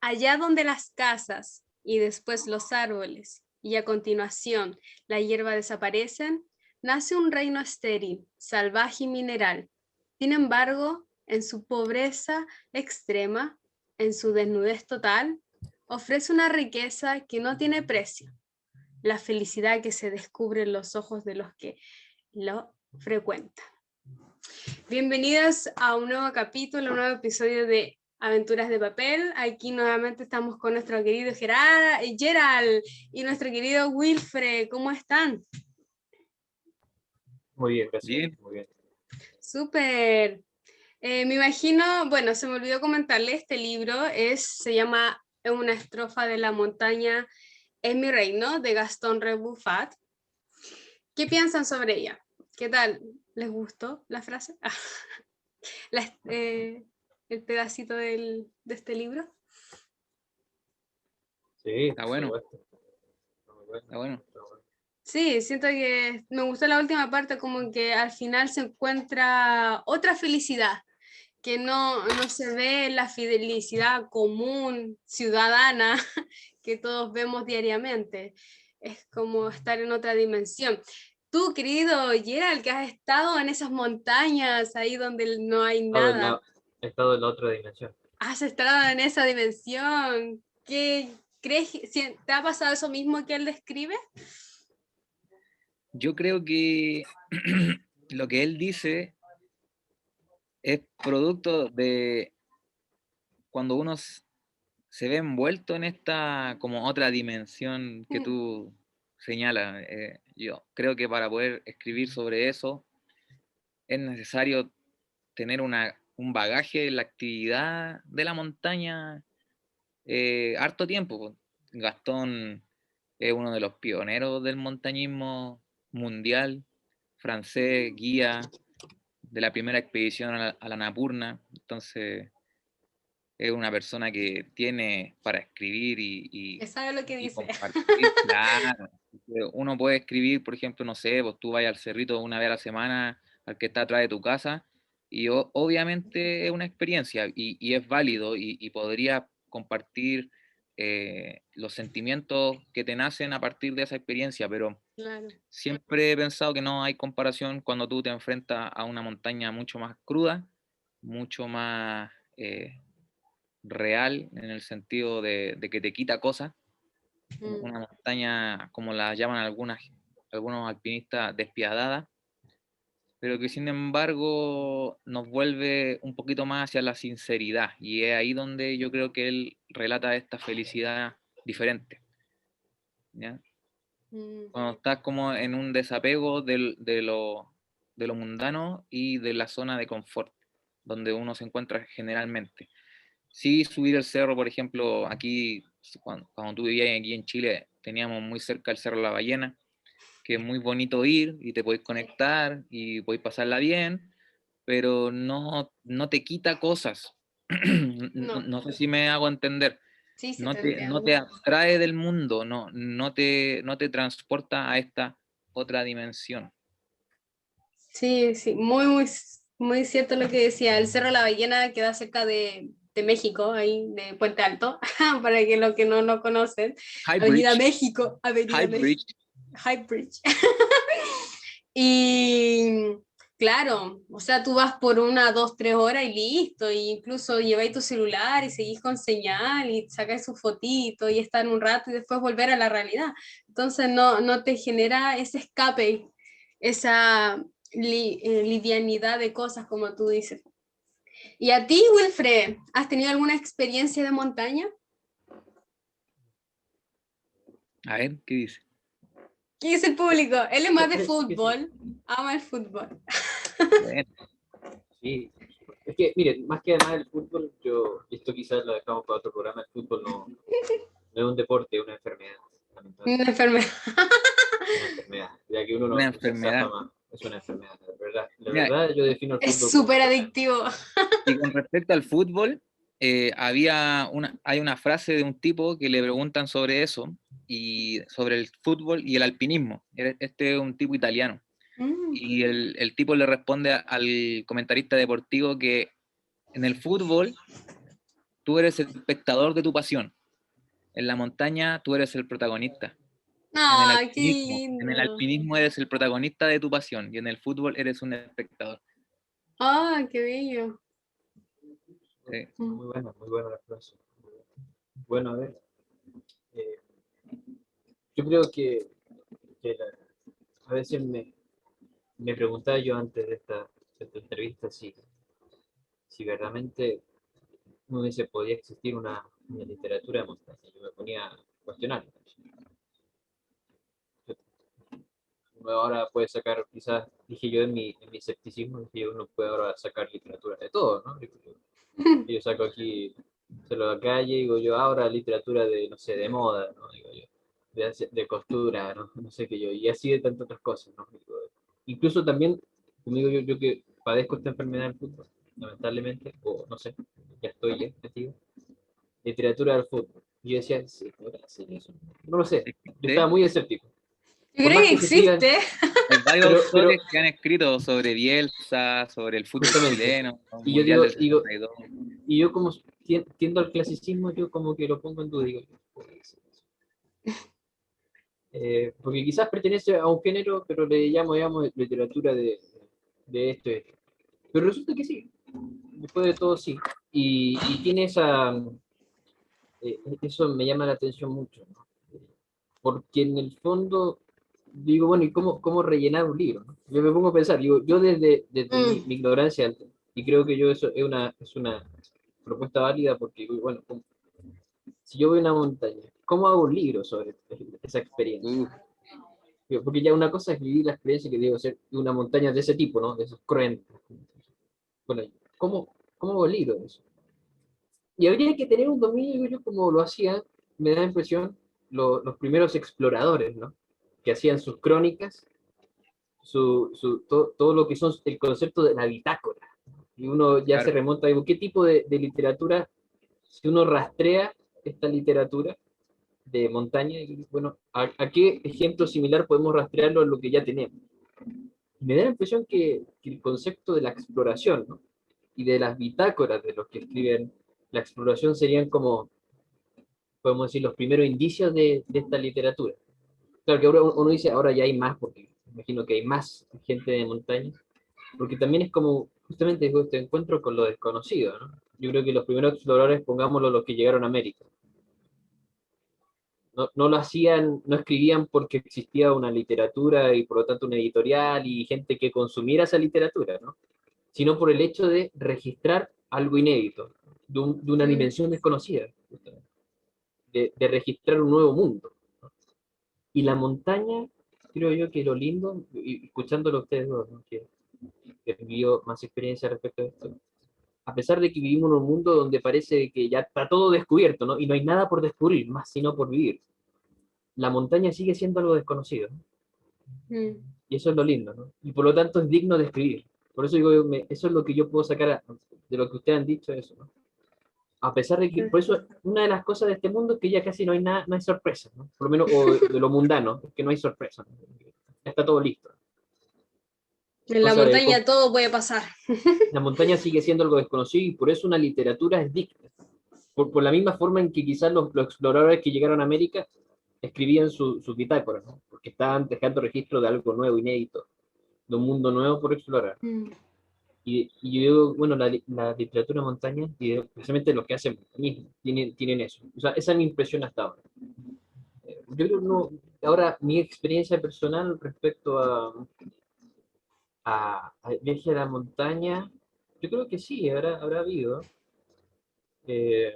Allá donde las casas y después los árboles y a continuación la hierba desaparecen, nace un reino estéril, salvaje y mineral. Sin embargo, en su pobreza extrema, en su desnudez total, ofrece una riqueza que no tiene precio, la felicidad que se descubre en los ojos de los que lo frecuentan. Bienvenidas a un nuevo capítulo, un nuevo episodio de Aventuras de Papel. Aquí nuevamente estamos con nuestro querido Gerald y nuestro querido Wilfred. ¿Cómo están? Muy bien, gracias. Bien. Muy bien. Súper. Me imagino, bueno, se me olvidó comentarle, este libro se llama Una estrofa de la montaña es mi reino, de Gastón Rebuffat. ¿Qué piensan sobre ella? ¿Qué tal? ¿Les gustó la frase? El pedacito de este libro. Sí, Está bueno. por supuesto. Está bueno. Sí, siento que me gustó la última parte, como que al final se encuentra otra felicidad, que no se ve la felicidad común, ciudadana, que todos vemos diariamente. Es como estar en otra dimensión. Tú, querido Gerald, que has estado en esas montañas, ahí donde no hay nada. He estado en la otra dimensión. Has estado en esa dimensión. ¿Qué crees? ¿Te ha pasado eso mismo que él describe? Yo creo que lo que él dice es producto de cuando uno se ve envuelto en esta como otra dimensión que tú señalas. Yo creo que para poder escribir sobre eso es necesario tener un bagaje en la actividad de la montaña harto tiempo. Gastón es uno de los pioneros del montañismo mundial, francés, guía de la primera expedición a la Annapurna. Entonces es una persona que tiene para escribir y ¿Sabe lo que dice? compartir. Claro, uno puede escribir, por ejemplo, no sé, pues tú vas al cerrito una vez a la semana, al que está atrás de tu casa, y obviamente es una experiencia y es válido y podría compartir los sentimientos que te nacen a partir de esa experiencia, pero Claro. siempre he pensado que no hay comparación cuando tú te enfrentas a una montaña mucho más cruda, mucho más real en el sentido de que te quita cosas. Una montaña, como la llaman algunos alpinistas, despiadada, pero que sin embargo nos vuelve un poquito más hacia la sinceridad, y es ahí donde yo creo que él relata esta felicidad diferente, ¿ya? Cuando estás como en un desapego de lo mundano y de la zona de confort, donde uno se encuentra generalmente. Sí, subir el cerro, por ejemplo, aquí, cuando tú vivías aquí en Chile, teníamos muy cerca el Cerro La Ballena, que es muy bonito ir y te podéis conectar y podéis pasarla bien, pero no te quita cosas. No sé si me hago entender. Sí, sí, No te abstrae del mundo, no te transporta a esta otra dimensión. Sí, sí, muy cierto lo que decía. El Cerro La Ballena queda cerca de México, ahí de Puente Alto, para que los que no lo conocen. High Avenida Bridge. México, Avenida High México. Bridge. High Bridge. Y claro, o sea, tú vas por 1, 2, 3 horas y listo, e incluso lleváis tu celular y seguís con señal y sacáis su fotito y estar un rato y después volver a la realidad. Entonces no te genera ese escape, esa livianidad de cosas, como tú dices. ¿Y a ti, Wilfred, has tenido alguna experiencia de montaña? A ver, ¿qué dice? ¿Qué dice el público? Él es más de fútbol, ama el fútbol. Bueno, Sí, es que, miren, más que además el fútbol, esto quizás lo dejamos para otro programa, el fútbol no es un deporte, es una enfermedad. Una enfermedad. Una enfermedad, ya que uno una no se enfermedad. zafa más, es una enfermedad, la Mira, verdad yo defino el Es fútbol como súper enfermedad. adictivo. y con respecto al fútbol, hay una frase de un tipo que le preguntan sobre eso, y sobre el fútbol y el alpinismo. Este es un tipo italiano. Y el tipo le responde al comentarista deportivo que en el fútbol tú eres el espectador de tu pasión. En la montaña tú eres el protagonista. ¡Ah, qué En el lindo! alpinismo eres el protagonista de tu pasión y en el fútbol eres un espectador. ¡Ah, qué bello! Sí. Muy buena la frase. Bueno, a ver. eh, yo creo que a veces me preguntaba yo antes de esta entrevista si verdaderamente no hubiese podido existir una literatura de montaña. Yo me ponía a cuestionar. Uno ahora puede sacar, quizás, dije yo en mi escepticismo, dije uno puede ahora sacar literatura de todo, ¿no? Yo saco aquí, se lo da calle, digo yo, ahora literatura de, no sé, de moda, ¿no? Digo yo, de costura, ¿no? No sé qué yo, y así de tantas otras cosas, ¿no? Digo, incluso también, como digo yo que padezco esta enfermedad del fútbol, lamentablemente, o no sé, ya estoy ya, metido, literatura del fútbol. Y yo decía, sí, podrá hacer eso. No lo sé, yo estaba ¿Sí? muy escéptico. Yo Por creo más que que se escriban, existe. Hay varios pero autores que han escrito sobre Bielsa, sobre el fútbol justamente, chileno, el y yo Mundial del digo, 62. y yo como tiendo al clasicismo, yo como que lo pongo en duda, digo, porque quizás pertenece a un género, pero le llamo, digamos, literatura de esto. Pero resulta que sí, después de todo sí. Y tiene eso me llama la atención mucho, ¿no? Porque en el fondo, digo, bueno, ¿y cómo rellenar un libro? ¿No? Yo me pongo a pensar, digo, yo desde Mm, mi ignorancia, y creo que yo eso es una propuesta válida, porque, bueno, si yo voy a una montaña, ¿cómo hago un libro sobre esa experiencia? Uf, Porque ya una cosa es vivir la experiencia que digo ser de una montaña de ese tipo, ¿no? De esos cruentos. Bueno, ¿cómo hago el libro de eso? Y habría que tener un dominio, digo yo, como lo hacían, me da la impresión, los primeros exploradores, ¿no? Que hacían sus crónicas, todo lo que son el concepto de la bitácora. Y uno ya se claro. remonta, digo, ¿qué tipo de literatura, si uno rastrea esta literatura de montaña, y bueno, ¿a qué ejemplo similar podemos rastrearlo en lo que ya tenemos? Me da la impresión que el concepto de la exploración, ¿no? Y de las bitácoras de los que escriben la exploración serían como, podemos decir, los primeros indicios de esta literatura. Claro que ahora uno dice, ahora ya hay más, porque imagino que hay más gente de montaña, porque también es como, justamente este encuentro con lo desconocido, ¿no? Yo creo que los primeros exploradores, pongámoslo, los que llegaron a América, no lo hacían, no escribían porque existía una literatura y por lo tanto una editorial y gente que consumiera esa literatura, ¿no? Sino por el hecho de registrar algo inédito, de una mm. dimensión desconocida, de registrar un nuevo mundo. Y la montaña, creo yo que lo lindo, y escuchándolo a ustedes dos, ¿no? Que vivió más experiencia respecto a esto, a pesar de que vivimos en un mundo donde parece que ya está todo descubierto, ¿no? Y no hay nada por descubrir, más sino por vivir. La montaña sigue siendo algo desconocido, ¿no? Mm. Y eso es lo lindo, ¿no? Y por lo tanto es digno de escribir. Por eso digo, eso es lo que yo puedo sacar de lo que ustedes han dicho, eso, ¿no? A pesar de que, por eso, una de las cosas de este mundo es que ya casi no hay nada, no hay sorpresas, ¿no? Por lo menos, o de lo mundano, es que no hay sorpresas, ¿no? Ya está todo listo. En la Cosa de, montaña todo puede pasar. la montaña sigue siendo algo desconocido y por eso una literatura es digna. Por la misma forma en que quizás los exploradores que llegaron a América escribían sus bitácoras, ¿no? Porque estaban dejando registro de algo nuevo, inédito, de un mundo nuevo por explorar. Mm. Y yo digo, bueno, la literatura montaña, y precisamente los que hacen montañismo, tienen eso. O sea, esa es mi impresión hasta ahora. Yo creo que no, ahora mi experiencia personal respecto a viaje a la montaña, yo creo que sí, habrá habido. Eh,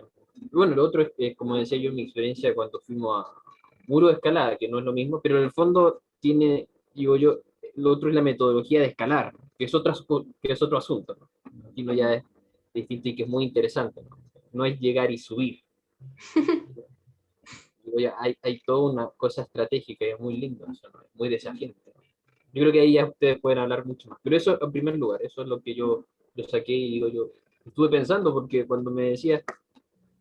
bueno, lo otro es, como decía yo, mi experiencia cuando fuimos a muro de escalada, que no es lo mismo, pero en el fondo tiene, digo yo, lo otro es la metodología de escalar, que es otro asunto, ¿no? Aquí no ya es distinto y que es muy interesante, ¿no? No es llegar y subir. Digo, ya hay toda una cosa estratégica y es muy lindo, eso, ¿no? Es muy desafiante, ¿no? Yo creo que ahí ya ustedes pueden hablar mucho más. Pero eso en primer lugar, eso es lo que yo saqué y digo yo, estuve pensando porque cuando me decías,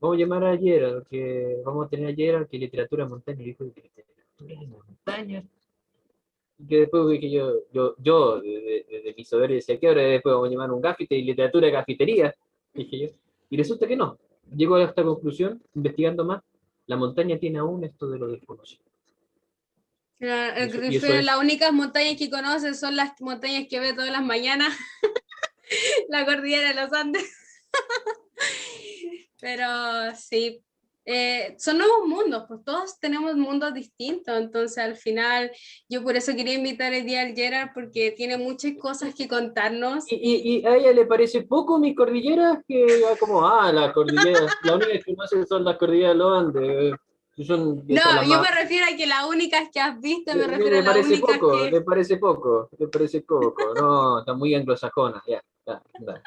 vamos a llamar ayer, a que vamos a tener ayer que literatura en montaña, y dijo, literatura en montaña. Y que después vi que yo desde mi saber decía, ¿qué hora después vamos a llamar un gafite y literatura de gafitería? Dije yo. Y resulta que no. llego a esta conclusión, investigando más, la montaña tiene aún esto de lo desconocido. Y eso Las es, únicas montañas que conoces son las montañas que ve todas las mañanas, la cordillera de los Andes. Pero sí, son nuevos mundos, pues todos tenemos mundos distintos, entonces al final yo por eso quería invitar el día al Gerard porque tiene muchas cosas que contarnos. y a ella le parece poco mis cordilleras, que como, las cordilleras, la única que conoce son las cordilleras de los Andes, que son No, esas las yo más. me refiero a que las únicas que has visto, me refiero a Le las parece únicas poco, que... le parece poco, le parece poco. No, está muy anglosajona, ya, ya, ya.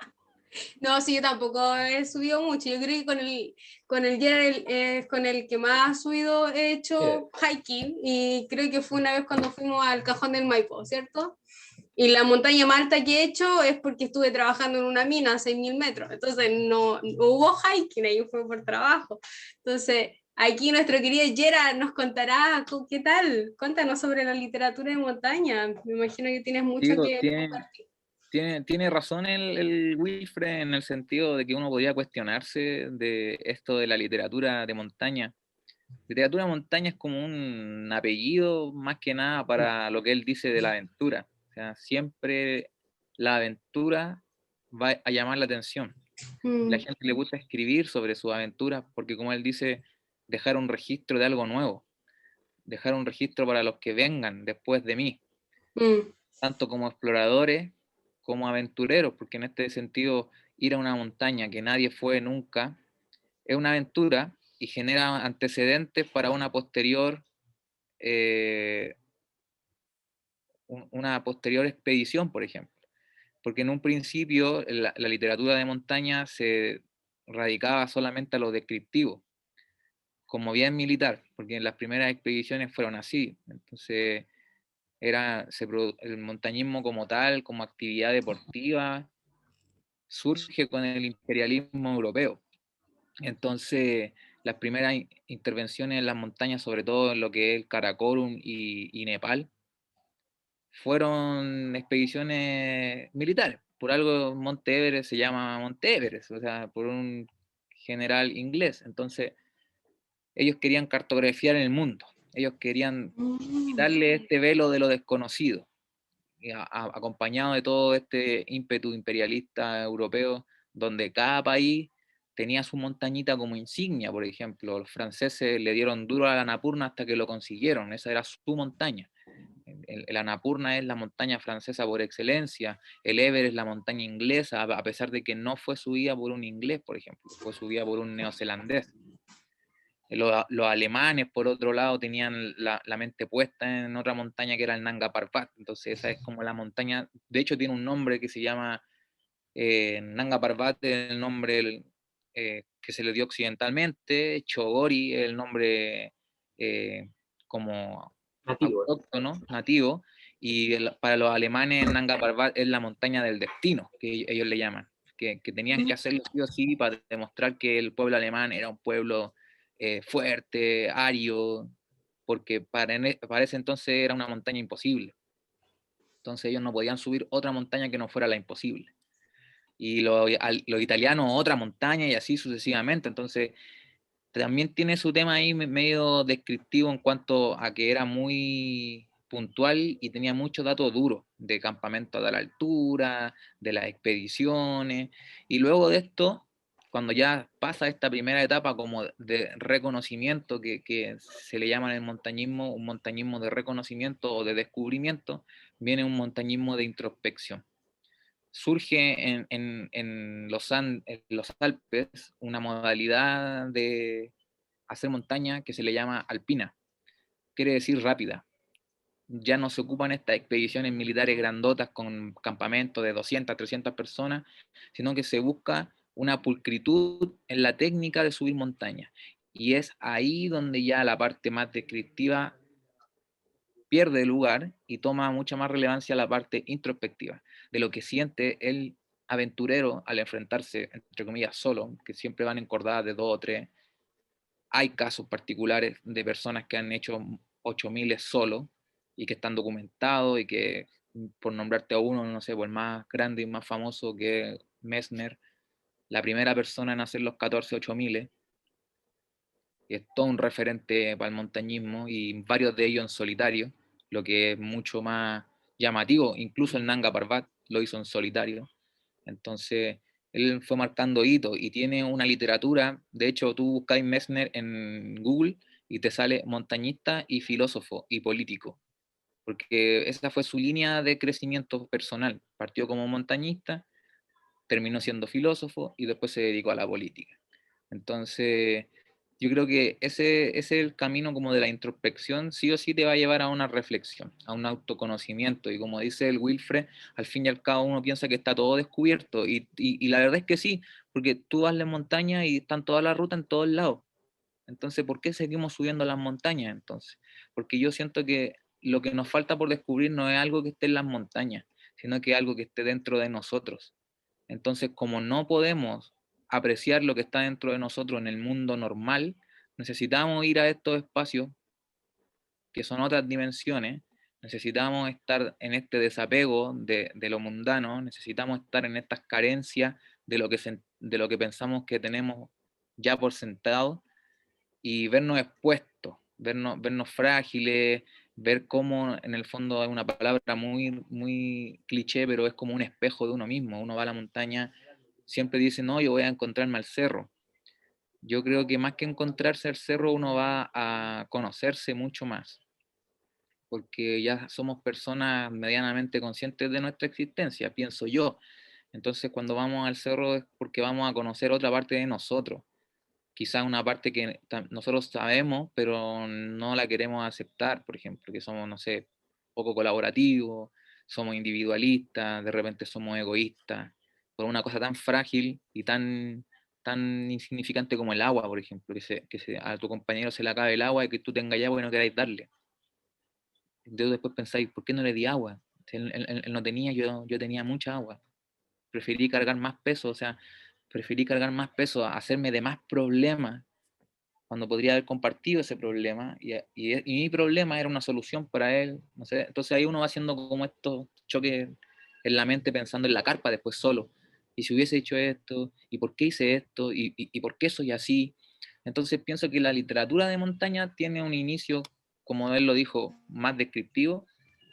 No, sí, yo tampoco he subido mucho. Yo creo que con el Gerald es con el que más he subido, he hecho hiking y creo que fue una vez cuando fuimos al Cajón del Maipo, ¿cierto? Y la montaña más alta que he hecho es porque estuve trabajando en una mina a 6.000 metros. Entonces no hubo hiking, ahí fue por trabajo. Entonces, aquí nuestro querido Gerard nos contará qué tal. Cuéntanos sobre la literatura de montaña. Me imagino que tienes mucho Digo, que compartir. tiene razón el Wilfred en el sentido de que uno podría cuestionarse de esto de la literatura de montaña. Literatura de montaña es como un apellido más que nada para lo que él dice de la aventura. O sea, siempre la aventura va a llamar la atención. La gente le gusta escribir sobre sus aventuras porque, como él dice, dejar un registro de algo nuevo, dejar un registro para los que vengan después de mí, tanto como exploradores como aventureros, porque en este sentido ir a una montaña que nadie fue nunca es una aventura y genera antecedentes para eh, una posterior expedición, por ejemplo. Porque en un principio la literatura de montaña se radicaba solamente a lo descriptivo, como bien militar, porque en las primeras expediciones fueron así. Entonces, el montañismo como tal, como actividad deportiva, surge con el imperialismo europeo. Entonces, las primeras intervenciones en las montañas, sobre todo en lo que es el Karakorum y Nepal, fueron expediciones militares. Por algo Monte Everest se llama Monte Everest, o sea, por un general inglés. Entonces, ellos querían cartografiar el mundo, ellos querían quitarle este velo de lo desconocido, acompañado de todo este ímpetu imperialista europeo, donde cada país tenía su montañita como insignia. Por ejemplo, los franceses le dieron duro a la Annapurna hasta que lo consiguieron, esa era su montaña. El Annapurna es la montaña francesa por excelencia, el Everest es la montaña inglesa, a pesar de que no fue subida por un inglés, por ejemplo, fue subida por un neozelandés. Los alemanes, por otro lado, tenían la mente puesta en otra montaña que era el Nanga Parbat. Entonces esa es como la montaña, de hecho tiene un nombre que se llama Nanga Parbat, el nombre que se le dio occidentalmente, Chogori, el nombre como nativo. autóctono, nativo, y para los alemanes Nanga Parbat es la montaña del destino, que ellos le llaman, que tenían que hacerlo sí o sí para demostrar que el pueblo alemán era un pueblo fuerte, ario, porque para ese entonces era una montaña imposible. Entonces ellos no podían subir otra montaña que no fuera la imposible. Y los italianos otra montaña y así sucesivamente. Entonces también tiene su tema ahí medio descriptivo en cuanto a que era muy puntual y tenía muchos datos duros de campamento a tal altura, de las expediciones. Y luego de esto, cuando ya pasa esta primera etapa como de reconocimiento que se le llama en el montañismo, un montañismo de reconocimiento o de descubrimiento, viene un montañismo de introspección. Surge en los Alpes una modalidad de hacer montaña que se le llama alpina, quiere decir rápida. Ya no se ocupan estas expediciones militares grandotas con campamentos de 200, 300 personas, sino que se busca una pulcritud en la técnica de subir montaña. Y es ahí donde ya la parte más descriptiva pierde lugar y toma mucha más relevancia la parte introspectiva, de lo que siente el aventurero al enfrentarse, entre comillas, solo, que siempre van encordadas de 2 o 3. Hay casos particulares de personas que han hecho 8.000 solo y que están documentados y que, por nombrarte a uno, no sé, por el más grande y más famoso que Messner, la primera persona en hacer los 14 8000, y es todo un referente para el montañismo, y varios de ellos en solitario, lo que es mucho más llamativo. Incluso el Nanga Parbat lo hizo en solitario. Entonces, él fue marcando hitos y tiene una literatura. De hecho, tú buscáis Messner en Google y te sale montañista y filósofo y político, porque esa fue su línea de crecimiento personal. Partió como montañista, terminó siendo filósofo y después se dedicó a la política. Entonces, yo creo que ese es el camino como de la introspección, sí o sí te va a llevar a una reflexión, a un autoconocimiento. Y como dice el Wilfred, al fin y al cabo uno piensa que está todo descubierto. Y la verdad es que sí, porque tú vas a la montaña y están todas las rutas en todos lados. Entonces, ¿por qué seguimos subiendo las montañas entonces? Porque yo siento que lo que nos falta por descubrir no es algo que esté en las montañas, sino que es algo que esté dentro de nosotros. Entonces, como no podemos apreciar lo que está dentro de nosotros en el mundo normal, necesitamos ir a estos espacios que son otras dimensiones, necesitamos estar en este desapego de lo mundano, necesitamos estar en estas carencias de lo que pensamos que tenemos ya por sentado, y vernos expuestos, vernos frágiles, ver cómo en el fondo es una palabra muy, muy cliché, pero es como un espejo de uno mismo. Uno va a la montaña, siempre dice, no, yo voy a encontrarme al cerro. Yo creo que más que encontrarse al cerro, uno va a conocerse mucho más, porque ya somos personas medianamente conscientes de nuestra existencia, pienso yo. Entonces, cuando vamos al cerro es porque vamos a conocer otra parte de nosotros, quizás una parte que nosotros sabemos, pero no la queremos aceptar, por ejemplo, que somos, no sé, poco colaborativos, somos individualistas, de repente somos egoístas, por una cosa tan frágil y tan insignificante como el agua, por ejemplo, a tu compañero se le acabe el agua y que tú tengas agua y no queráis darle. Entonces después pensáis, ¿por qué no le di agua? Si él no tenía, yo tenía mucha agua. Preferí cargar más peso, o sea, preferí cargar más peso, a hacerme de más problemas cuando podría haber compartido ese problema, y mi problema era una solución para él, no sé. Entonces ahí uno va haciendo como estos choques en la mente, pensando en la carpa después solo, y si hubiese hecho esto, y por qué hice esto, y por qué soy así. Entonces pienso que la literatura de montaña tiene un inicio, como él lo dijo, más descriptivo,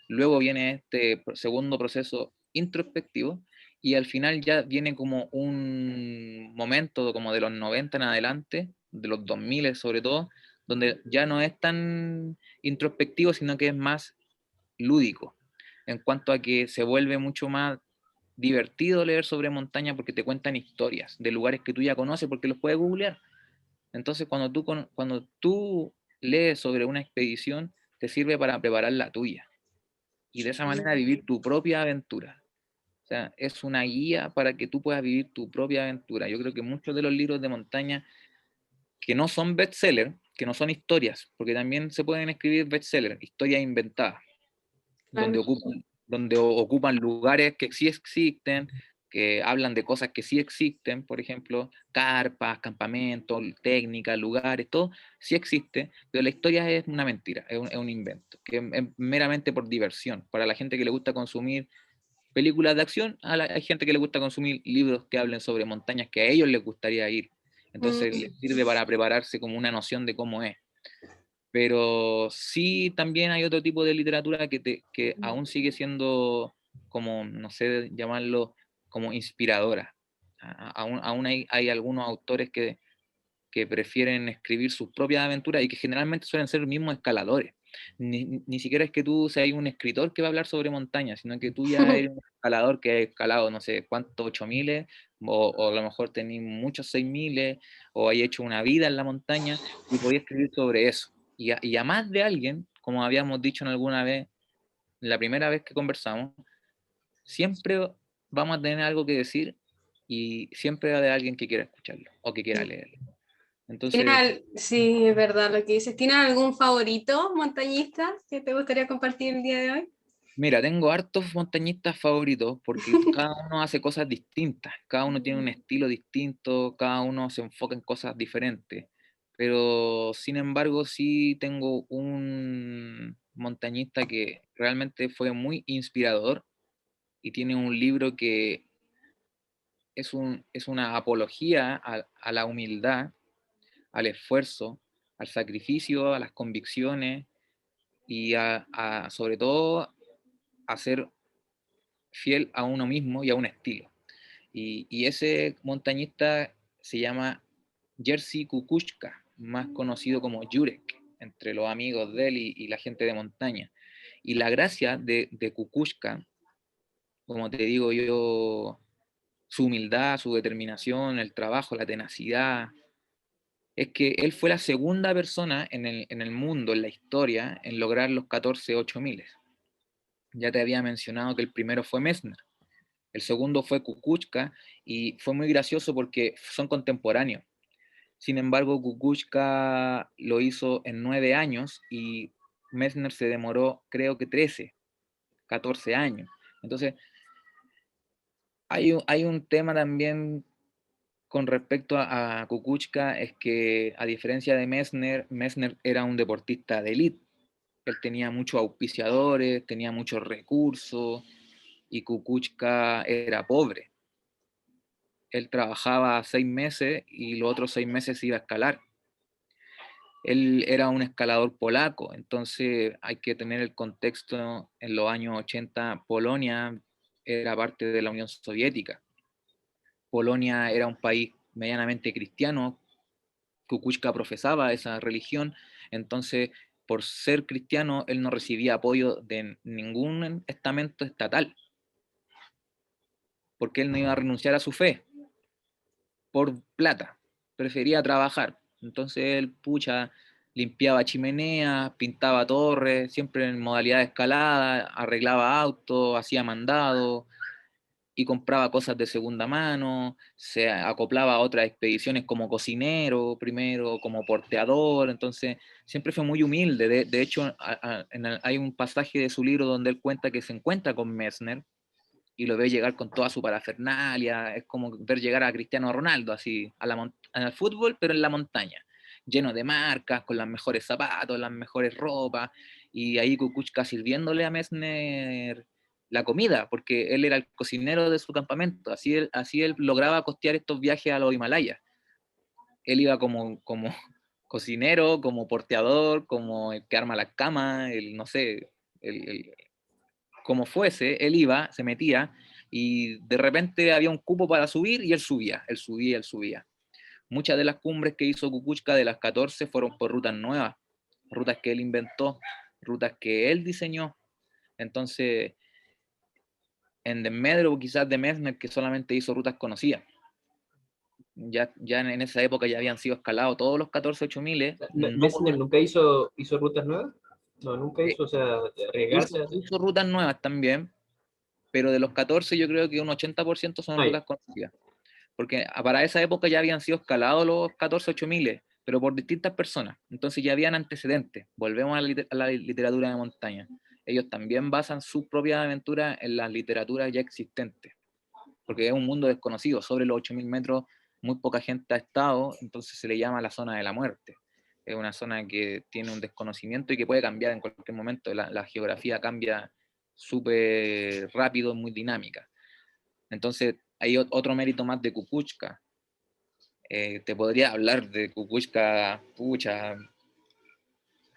luego viene este segundo proceso introspectivo, y al final ya viene como un momento como de los 90 en adelante, de los 2000 sobre todo, donde ya no es tan introspectivo, sino que es más lúdico, en cuanto a que se vuelve mucho más divertido leer sobre montaña, porque te cuentan historias de lugares que tú ya conoces porque los puedes googlear. Entonces cuando tú lees sobre una expedición, te sirve para preparar la tuya y de esa manera vivir tu propia aventura. O sea, es una guía para que tú puedas vivir tu propia aventura. Yo creo que muchos de los libros de montaña que no son bestsellers, que no son historias, porque también se pueden escribir bestsellers, historias inventadas, donde Claro. ocupan lugares que sí existen, que hablan de cosas que sí existen, por ejemplo, carpas, campamentos, técnicas, lugares, todo sí existe, pero la historia es una mentira, es un invento, que es meramente por diversión, para la gente que le gusta consumir películas de acción, hay gente que le gusta consumir libros que hablen sobre montañas que a ellos les gustaría ir. Entonces les sirve para prepararse como una noción de cómo es. Pero sí también hay otro tipo de literatura que aún sigue siendo como, no sé, llamarlo como inspiradora. Aún hay algunos autores que prefieren escribir sus propias aventuras y que generalmente suelen ser los mismos escaladores. Ni siquiera es que tú seas un escritor que va a hablar sobre montañas, sino que tú ya eres un escalador que ha escalado no sé cuántos 8000, o a lo mejor tenés muchos 6000, o hay hecho una vida en la montaña y podías escribir sobre eso. Y a más de alguien, como habíamos dicho en alguna vez, la primera vez que conversamos, siempre vamos a tener algo que decir, y siempre va a haber alguien que quiera escucharlo o que quiera leerlo. Entonces, Sí, es verdad lo que dices. ¿Tienes algún favorito montañista que te gustaría compartir el día de hoy? mira, tengo hartos montañistas favoritos porque cada uno hace cosas distintas, cada uno tiene un estilo distinto, cada uno se enfoca en cosas diferentes, pero sin embargo sí tengo un montañista que realmente fue muy inspirador y tiene un libro que es una apología a la humildad, al esfuerzo, al sacrificio, a las convicciones y sobre todo a ser fiel a uno mismo y a un estilo. Y ese montañista se llama Jerzy Kukuczka, más conocido como Jurek, entre los amigos de él y la gente de montaña. Y la gracia de Kukuczka, como te digo yo, su humildad, su determinación, el trabajo, la tenacidad, es que él fue la segunda persona en el mundo, en la historia, en lograr los 14.8000. Ya te había mencionado que el primero fue Messner, el segundo fue Kukuczka, y fue muy gracioso porque son contemporáneos. Sin embargo, Kukuczka lo hizo en 9 años y Messner se demoró, creo que 13, 14 años. Entonces, hay un tema también con respecto a Kukuczka, es que a diferencia de Messner, Messner era un deportista de élite. Él tenía muchos auspiciadores, tenía muchos recursos, y Kukuczka era pobre. Él trabajaba 6 meses y los otros 6 meses iba a escalar. Él era un escalador polaco, entonces hay que tener el contexto. En los años 80 Polonia era parte de la Unión Soviética. Polonia era un país medianamente cristiano, Kukuczka profesaba esa religión, entonces por ser cristiano él no recibía apoyo de ningún estamento estatal, porque él no iba a renunciar a su fe por plata, prefería trabajar. Entonces él, pucha, limpiaba chimeneas, pintaba torres, siempre en modalidad de escalada, arreglaba autos, hacía mandados y compraba cosas de segunda mano, se acoplaba a otras expediciones como cocinero primero, como porteador. Entonces siempre fue muy humilde. De hecho, hay un pasaje de su libro donde él cuenta que se encuentra con Messner y lo ve llegar con toda su parafernalia. Es como ver llegar a Cristiano Ronaldo, así, al fútbol, pero en la montaña, lleno de marcas, con los mejores zapatos, las mejores ropas, y ahí Kukuczka sirviéndole a Messner la comida, porque él era el cocinero de su campamento. Así él lograba costear estos viajes a los Himalayas. Él iba como cocinero, como porteador, como el que arma las camas, el, no sé, como fuese, él iba, se metía, y de repente había un cupo para subir, y él subía, él subía, él subía. Muchas de las cumbres que hizo Kukuczka de las 14 fueron por rutas nuevas, rutas que él inventó, rutas que él diseñó. Entonces, en desmedro quizás de Messner, que solamente hizo rutas conocidas. Ya en esa época ya habían sido escalados todos los 14.8000. ¿Messner nunca hizo rutas nuevas? No, nunca hizo, o sea, de arriesgarse así. Hizo rutas nuevas también, pero de los 14 yo creo que un 80% son rutas conocidas. Porque para esa época ya habían sido escalados los 14.8000, pero por distintas personas. Entonces ya habían antecedentes. Volvemos a la literatura de montaña. Ellos también basan su propia aventura en las literaturas ya existentes, porque es un mundo desconocido. Sobre los 8.000 metros muy poca gente ha estado, entonces se le llama la zona de la muerte. Es una zona que tiene un desconocimiento y que puede cambiar en cualquier momento. La geografía cambia súper rápido, muy dinámica. Entonces hay otro mérito más de Kukuczka. Te podría hablar de Kukuczka, pucha,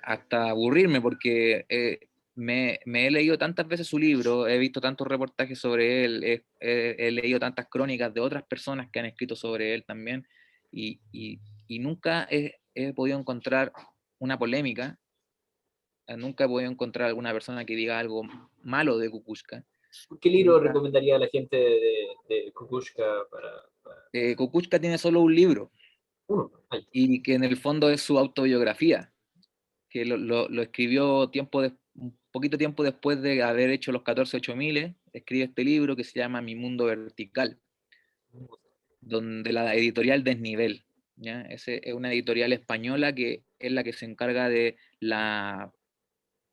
hasta aburrirme, porque me he leído tantas veces su libro, he visto tantos reportajes sobre él, he leído tantas crónicas de otras personas que han escrito sobre él también, y nunca he podido encontrar una polémica, nunca he podido encontrar alguna persona que diga algo malo de Kukuczka. ¿Qué libro recomendaría a la gente de Kukuczka para... Kukuczka tiene solo un libro, Uno. y que en el fondo es su autobiografía, que lo escribió un poquito tiempo después de haber hecho los 14.8000. Escribe este libro que se llama Mi Mundo Vertical, donde la editorial Desnivel, ¿ya? Es una editorial española que es la que se encarga de la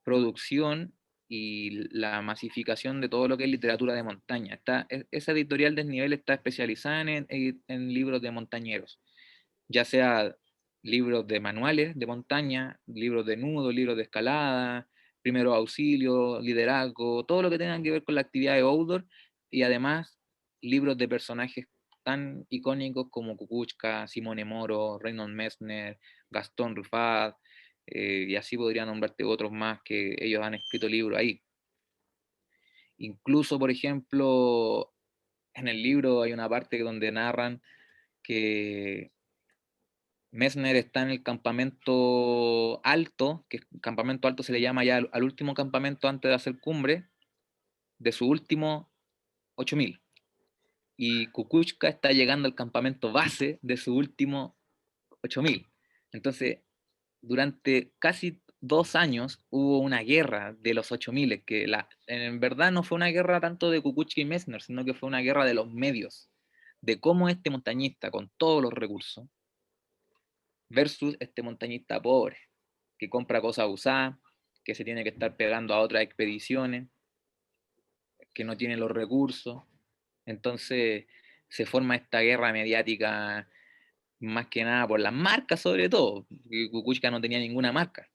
producción y la masificación de todo lo que es literatura de montaña. Esa editorial Desnivel está especializada en libros de montañeros, ya sea libros de manuales de montaña, libros de nudo, libros de escalada, primeros auxilios, liderazgo, todo lo que tenga que ver con la actividad de outdoor, y además libros de personajes tan icónicos como Kukuczka, Simone Moro, Reinhold Messner, Gastón Rufat, y así podría nombrarte otros más que ellos han escrito libros ahí. Incluso, por ejemplo, en el libro hay una parte donde narran que Messner está en el campamento alto, que campamento alto se le llama ya al último campamento antes de hacer cumbre, de su último 8000. Y Kukuczka está llegando al campamento base de su último 8000. Entonces, durante casi 2 años hubo una guerra de los 8000, que en verdad no fue una guerra tanto de Kukuczka y Messner, sino que fue una guerra de los medios, de cómo este montañista con todos los recursos versus este montañista pobre, que compra cosas usadas, que se tiene que estar pegando a otras expediciones, que no tiene los recursos. Entonces se forma esta guerra mediática más que nada por las marcas sobre todo. Kukuczka no tenía ninguna marca.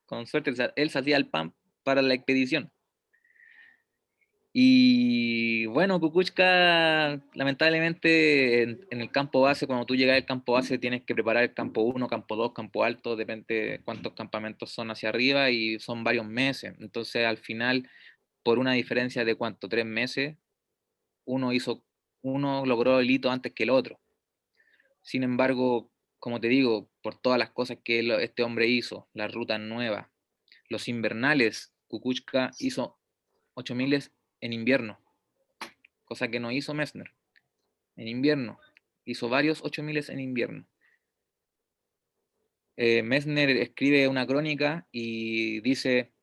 Con suerte él se hacía el pan para la expedición. Y bueno, Kukuczka, lamentablemente en el campo base, cuando tú llegas al campo base tienes que preparar el campo 1, campo 2, campo alto, depende de cuántos campamentos son hacia arriba y son varios meses. Entonces al final, por una diferencia de cuánto, 3 meses, uno logró el hito antes que el otro. Sin embargo, como te digo, por todas las cosas que este hombre hizo, las rutas nuevas, los invernales, Kukuczka hizo 8000 en invierno, cosa que no hizo Messner. En invierno, hizo varios 8000 en invierno. Messner escribe una crónica y dice: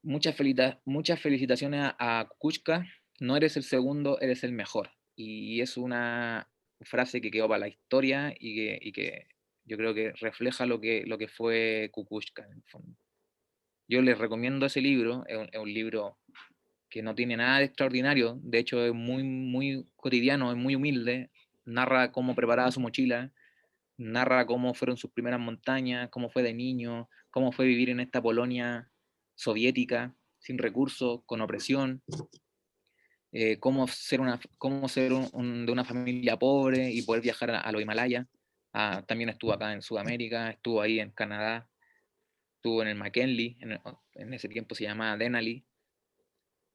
muchas felicitaciones a Kukuczka, no eres el segundo, eres el mejor. Y es una frase que quedó para la historia y que yo creo que refleja lo que fue Kukuczka en el fondo. Yo les recomiendo ese libro, es un libro que no tiene nada de extraordinario, de hecho es muy, muy cotidiano, es muy humilde, narra cómo preparaba su mochila, narra cómo fueron sus primeras montañas, cómo fue de niño, cómo fue vivir en esta Polonia soviética, sin recursos, con opresión, cómo ser de una familia pobre y poder viajar a los Himalayas. También estuvo acá en Sudamérica, estuvo ahí en Canadá, estuvo en el McKinley, en ese tiempo se llamaba Denali,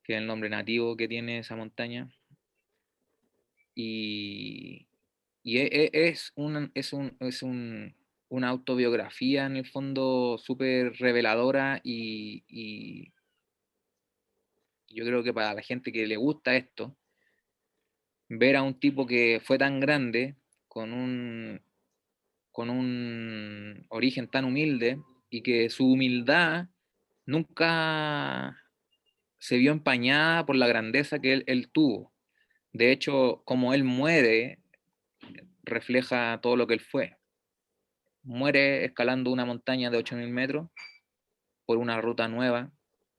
que es el nombre nativo que tiene esa montaña. Y una autobiografía en el fondo súper reveladora y yo creo que para la gente que le gusta esto, ver a un tipo que fue tan grande, con un origen tan humilde y que su humildad nunca se vio empañada por la grandeza que él tuvo. De hecho, como él muere, refleja todo lo que él fue. Muere escalando una montaña de 8000 metros por una ruta nueva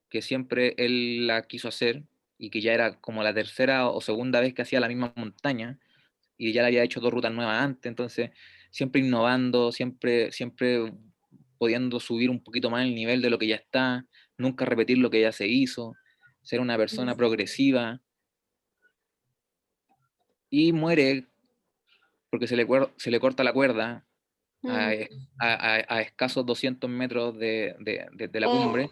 que siempre él la quiso hacer y que ya era como la tercera o segunda vez que hacía la misma montaña y ya le había hecho 2 rutas nuevas antes, entonces siempre innovando, siempre pudiendo subir un poquito más el nivel de lo que ya está, nunca repetir lo que ya se hizo, ser una persona progresiva, y muere porque se le corta la cuerda a escasos 200 metros de la cumbre,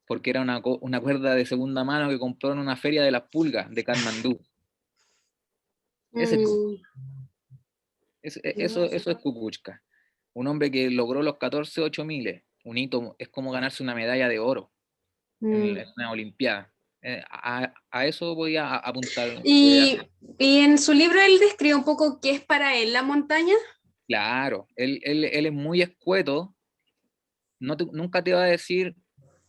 porque era una cuerda de segunda mano que compró en una feria de las pulgas de Katmandú. Ese eso es Kukuczka. Un hombre que logró los 14 8000, un hito, es como ganarse una medalla de oro en una olimpiada. A eso voy a apuntar. Y en su libro él describe un poco qué es para él la montaña. Claro, él es muy escueto, nunca te va a decir,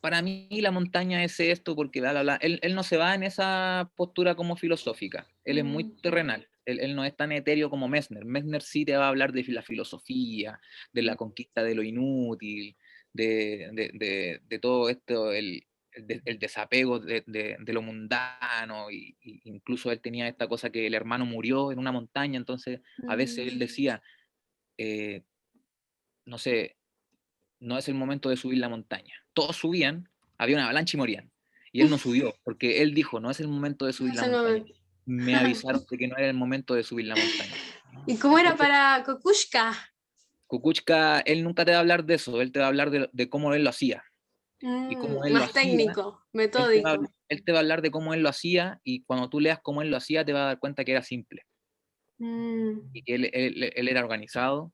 para mí la montaña es esto, porque bla, bla, bla. Él no se va en esa postura como filosófica, él es muy terrenal, él no es tan etéreo como Messner. Messner sí te va a hablar de la filosofía, de la conquista de lo inútil, de todo esto, el desapego de lo mundano, y incluso él tenía esta cosa que el hermano murió en una montaña, entonces a veces él decía, no sé, no es el momento de subir la montaña. Todos subían, había una avalancha y morían. Y él no subió, porque él dijo, no es el momento de subir la montaña. me avisaron de que no era el momento de subir la montaña. ¿Y cómo era Entonces, para Kokushka? Kukuchka, él nunca te va a hablar de eso, él te va a hablar de cómo él lo hacía. Y cómo él lo Más hacía, técnico, metódico. él te va a hablar de cómo él lo hacía, y cuando tú leas cómo él lo hacía, te vas a dar cuenta que era simple. Mm, Y que él era organizado,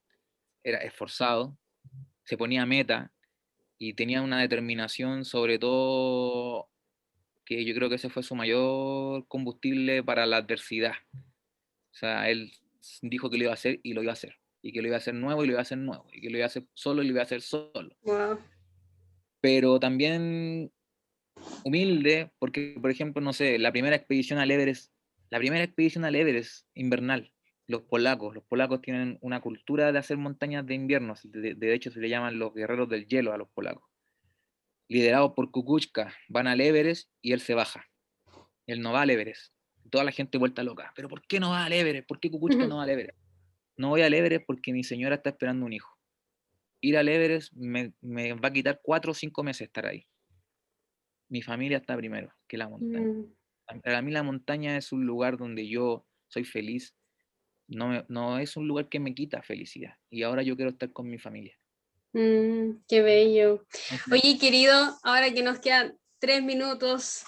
era esforzado, se ponía meta y tenía una determinación, sobre todo, que yo creo que ese fue su mayor combustible para la adversidad. O sea, él dijo que lo iba a hacer y lo iba a hacer. Y que lo iba a hacer nuevo y lo iba a hacer nuevo. Y que lo iba a hacer solo y lo iba a hacer solo. wow. Pero también humilde, porque, por ejemplo, no sé, la primera expedición al Everest invernal, los polacos tienen una cultura de hacer montañas de invierno, de hecho se le llaman los guerreros del hielo a los polacos. Liderados por Kukuchka, van al Everest y él se baja. Él no va al Everest. Toda la gente vuelta loca. ¿Pero por qué no va al Everest? ¿Por qué Kukuchka no va al Everest? No voy al Everest porque mi señora está esperando un hijo. Ir al Everest me va a quitar 4 o 5 meses estar ahí. Mi familia está primero que la montaña. Para mí la montaña es un lugar donde yo soy feliz. No es un lugar que me quita felicidad. Y ahora yo quiero estar con mi familia. Qué bello. Entonces, Oye, querido, ahora que nos quedan 3 minutos,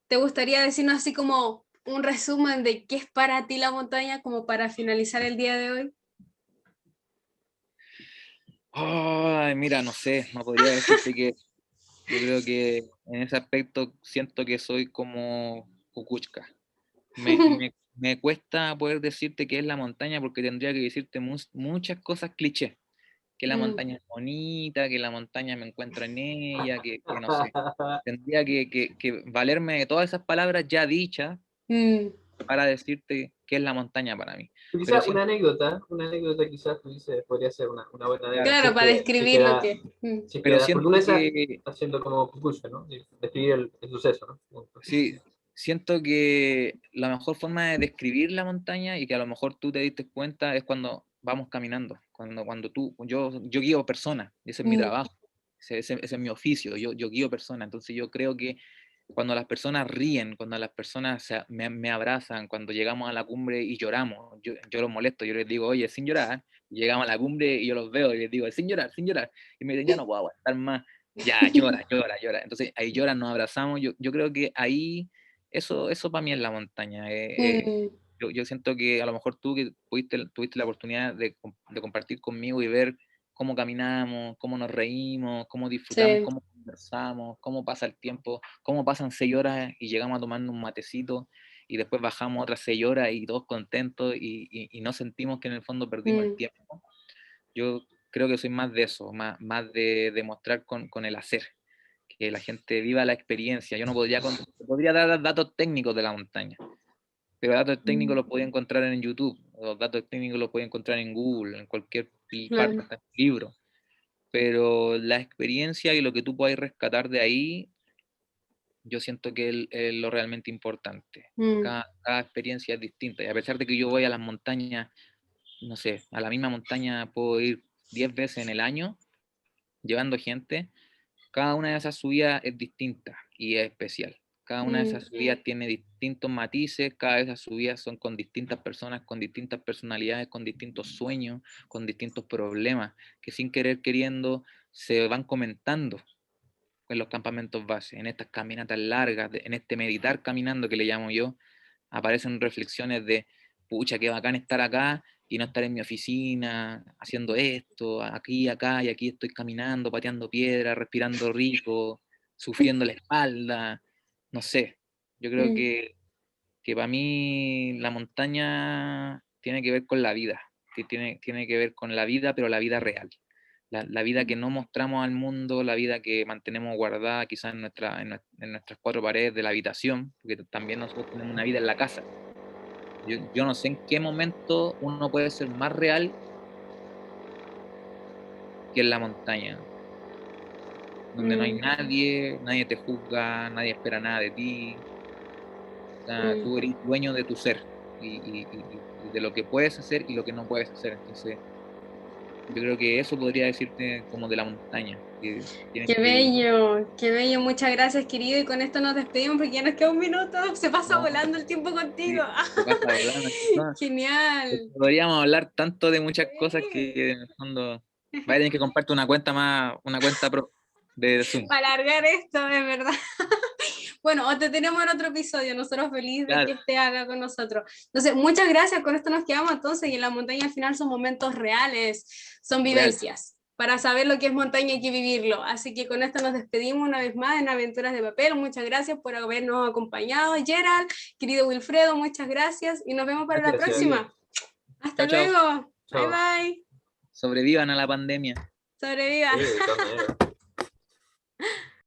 ¿te gustaría decirnos así como un resumen de qué es para ti la montaña, como para finalizar el día de hoy? ay, mira, no sé, no podría decirte que yo creo que en ese aspecto siento que soy como Kukuchka. Me cuesta poder decirte qué es la montaña porque tendría que decirte muchas cosas cliché. Que la montaña es bonita, que la montaña me encuentro en ella, que no sé. Tendría que valerme de todas esas palabras ya dichas Mm, para decirte qué es la montaña para mí. Pero Quizás siento una anécdota quizás tú dices, podría ser una buena anécdota, claro, para si es describir que lo da, que... si es que pero da, porque siento uno está que haciendo como Kukusha, ¿no? Describir el suceso, ¿no? sí, siento que la mejor forma de describir la montaña y que a lo mejor tú te diste cuenta es cuando vamos caminando, cuando yo guío personas, ese es mi Mm, trabajo, ese es mi oficio, yo guío personas, entonces yo creo que cuando las personas ríen, cuando las personas me abrazan, cuando llegamos a la cumbre y lloramos, yo los molesto, yo les digo, oye, sin llorar, llegamos a la cumbre y yo los veo y les digo, sin llorar, y me dicen, ya no puedo aguantar más, ya, llora, llora, llora. Entonces ahí lloran, nos abrazamos. Yo creo que ahí, eso para mí es la montaña. mm, Yo siento que a lo mejor tú que tuviste la oportunidad de compartir conmigo y ver cómo caminamos, cómo nos reímos, cómo disfrutamos, sí. cómo conversamos, cómo pasa el tiempo, cómo pasan 6 horas y llegamos a tomarnos un matecito y después bajamos otras 6 horas y todos contentos y no sentimos que en el fondo perdimos el Mm, tiempo. Yo creo que soy más de eso, más de demostrar con el hacer, que la gente viva la experiencia. Yo no podría dar datos técnicos de la montaña, pero datos técnicos los podía encontrar en YouTube, los datos técnicos los podía encontrar en Google, en cualquier parte, claro. hasta en un libro. Pero la experiencia y lo que tú puedas rescatar de ahí, yo siento que es lo realmente importante. Mm, Cada experiencia es distinta. Y a pesar de que yo voy a las montañas, no sé, a la misma montaña puedo ir 10 veces en el año, llevando gente, cada una de esas subidas es distinta y es especial. Cada una de esas mm, subidas tiene distintos matices, cada de esas subidas son con distintas personas, con distintas personalidades, con distintos sueños, con distintos problemas, que sin querer queriendo se van comentando en los campamentos base, en estas caminatas largas, en este meditar caminando que le llamo yo, aparecen reflexiones de, pucha, qué bacán estar acá y no estar en mi oficina haciendo esto, aquí, acá, y aquí estoy caminando, pateando piedras, respirando rico, sufriendo la espalda, no sé. Yo creo mm, que para mí la montaña tiene que ver con la vida, que tiene que ver con la vida, pero la vida real. La vida que no mostramos al mundo, la vida que mantenemos guardada quizás en nuestras 4 paredes de la habitación, porque también nosotros tenemos una vida en la casa. Yo no sé en qué momento uno puede ser más real que en la montaña, donde no hay mm, nadie, nadie te juzga, nadie espera nada de ti. O sea, mm. tú eres dueño de tu ser y de lo que puedes hacer y lo que no puedes hacer. Entonces, Yo creo que eso podría decirte como de la montaña. Que tienes Qué que- bello, qué bello. Muchas gracias, querido. Y con esto nos despedimos porque ya nos queda un minuto. Se pasa No, volando el tiempo sí, contigo. se pasa volando. No, Genial. podríamos hablar tanto de muchas cosas Sí. que en el fondo vaya a tener que compartir una cuenta más, una cuenta pro de Zoom. Para alargar esto, de verdad. Bueno, o te tenemos en otro episodio. Nosotros felices de Claro, que estés acá con nosotros. Entonces, muchas gracias. Con esto nos quedamos entonces. Y en la montaña al final son momentos reales, son real. vivencias. Para saber lo que es montaña hay que vivirlo. Así que con esto nos despedimos una vez más en Aventuras de Papel. Muchas gracias por habernos acompañado, Gerald, querido Wilfredo, muchas gracias y nos vemos para la Gracias. próxima. Hasta Chao, chao. luego. Bye Chao. bye. Sobrevivan a la pandemia. Sobreviva. Sí, de todas maneras.